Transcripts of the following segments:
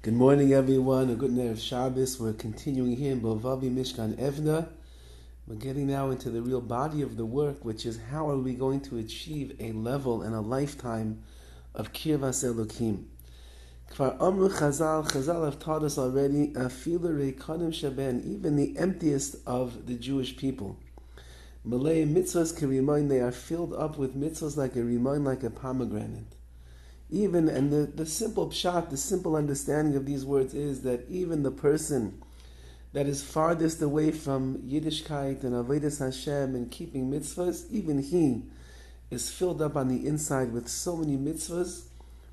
Good morning, everyone. A good night of Shabbos. We're continuing here in BILVAVI, MISHKAN, EVNEH. We're getting now into the real body of the work, which is how are we going to achieve a level and a lifetime of Kirvas Elokim. Kvar Amru Chazal have taught us already, Afilu Reikanim Shaben, even the emptiest of the Jewish people. Malay mitzvahs can remind they are filled up with mitzvahs like a remind, like a pomegranate. Even, and the simple pshat, the simple understanding of these words is that even the person that is farthest away from Yiddishkeit and Avodas Hashem and keeping mitzvahs, even he is filled up on the inside with so many mitzvahs,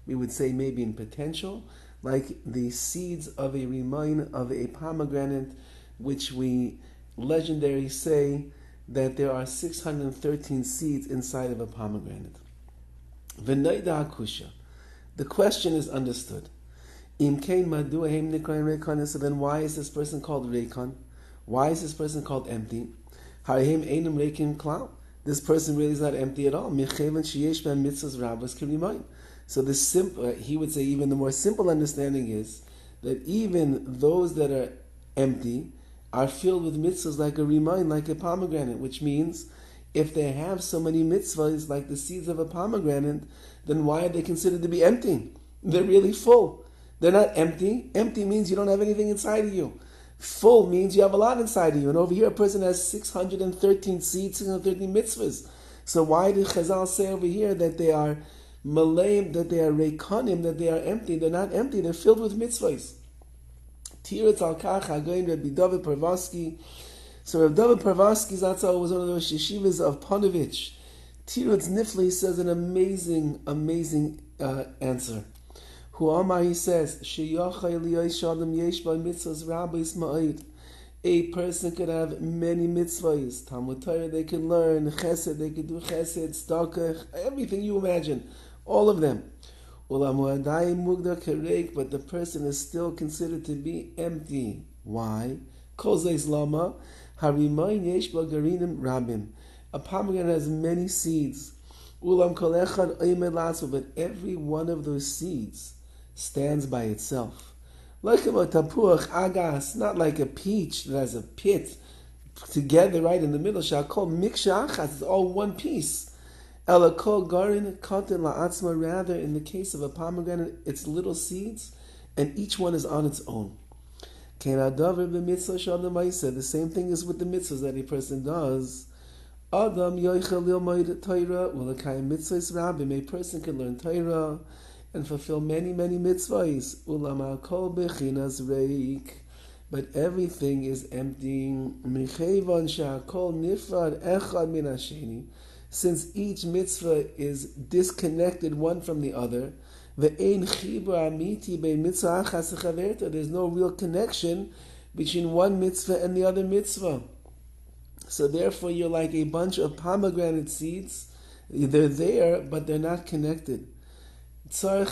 we would say maybe in potential, like the seeds of a rimain, of a pomegranate, which we legendary say that there are 613 seeds inside of a pomegranate. V'naida hakusha. The question is understood. Im kain madu ahem nikrayin rekan. So then why is this person called rekan? Why is this person called empty? Ha'hem einam rekin klal. This person really is not empty at all. Michevan sheyesh ben mitzvahs rabbos kirimayin. So the simple, he would say even the more simple understanding is that even those that are empty are filled with mitzvahs like a rimayin, like a pomegranate, which means if they have so many mitzvahs like the seeds of a pomegranate, then why are they considered to be empty? They're really full. They're not empty. Empty means you don't have anything inside of you. Full means you have a lot inside of you. And over here a person has 613 seeds, 613 mitzvahs. So why did Chazal say over here that they are malayim, that they are reikanim, that they are empty? They're not empty, they're filled with mitzvahs. Tiritz al-kach hagayin Rabbi Dovid Parvasky. So Rabbi Dovid Parvasky Zatzal was one of those yeshivas of Panovich. Tiritz Nifli says an amazing answer. Hu Amar, he says, a person could have many mitzvahs. Talmud Torah they can learn, chesed, they can do chesed, tzedakah, everything you imagine, all of them. But the person is still considered to be empty. Why? Kol zeis lama, harimayin yesh ba garinim rabim. A pomegranate has many seeds. Ulam kol echad oimed latzo, but every one of those seeds stands by itself. Like a tapuach agas, not like a peach that has a pit together right in the middle. Shakol miksha achas, it's all one piece. Ela kol garin katen la'atzma, rather in the case of a pomegranate, it's little seeds, and each one is on its own. The same thing is with the mitzvahs that a person does. Adam yoichel lilmoid Torah ulakayim mitzvahs rabim. A person can learn Torah and fulfill many mitzvahs. Ulama kol bechinas reik, but everything is empty. Michevan shakol nifrad echad min hasheni, since each mitzvah is disconnected one from the other. There's no real connection between one mitzvah and the other mitzvah. So therefore you're like a bunch of pomegranate seeds. They're there, but they're not connected. The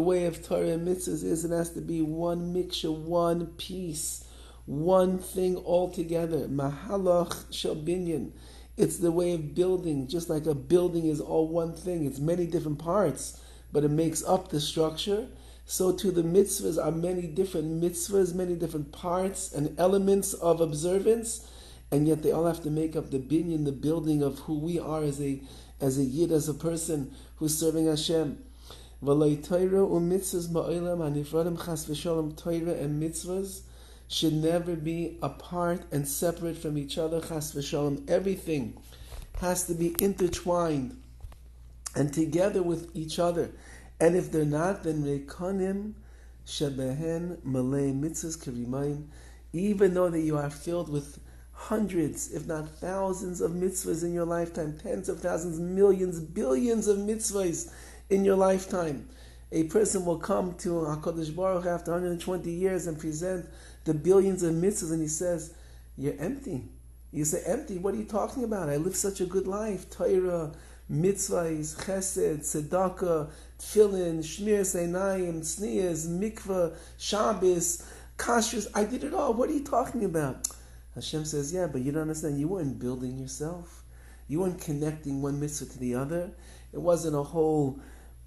way of Torah and mitzvahs is it has to be one mixture, one piece, one thing altogether. Mahalach shel binyan. It's the way of building, just like a building is all one thing. It's many different parts, but it makes up the structure. So too the mitzvahs are many different mitzvahs, many different parts and elements of observance, and yet they all have to make up the binyan, the building of who we are as a yid, as a person who's serving Hashem. V'loi Torah u'mitzvahs ba'olam hanifradim chas v'sholom. Torah and mitzvahs should never be apart and separate from each other, chas v'sholom. Everything has to be intertwined and together with each other. And if they're not, then reikanim shebehen malay mitzvahs kirimayin. Even though that you are filled with hundreds, if not thousands of mitzvahs in your lifetime, tens of thousands, millions, billions of mitzvahs in your lifetime. A person will come to HaKadosh Baruch after 120 years and present the billions of mitzvahs, and he says, you're empty. You say, empty? What are you talking about? I live such a good life. Torah, mitzvahs, chesed, tzedakah, tefillin, shmiras einayim, tznias, mikvah, Shabbos, kashrus. I did it all. What are you talking about? Hashem says, yeah, but you don't understand. You weren't building yourself. You weren't connecting one mitzvah to the other. It wasn't a whole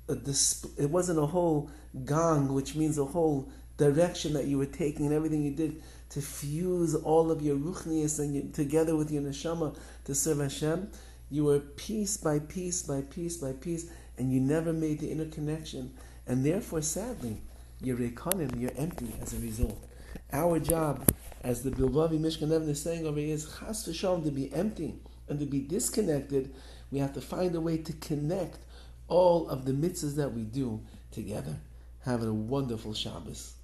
it wasn't a whole gang, which means a whole direction that you were taking and everything you did to fuse all of your ruchnius and together with your neshama to serve Hashem. You were piece by piece by piece by piece, and you never made the interconnection. And therefore, sadly, you're rekonim, you're empty as a result. Our job, as the BILVAVI MISHKAN EVNEH is saying over here, is chas v'shalom, to be empty and to be disconnected. We have to find a way to connect all of the mitzvahs that we do together. Have a wonderful Shabbos.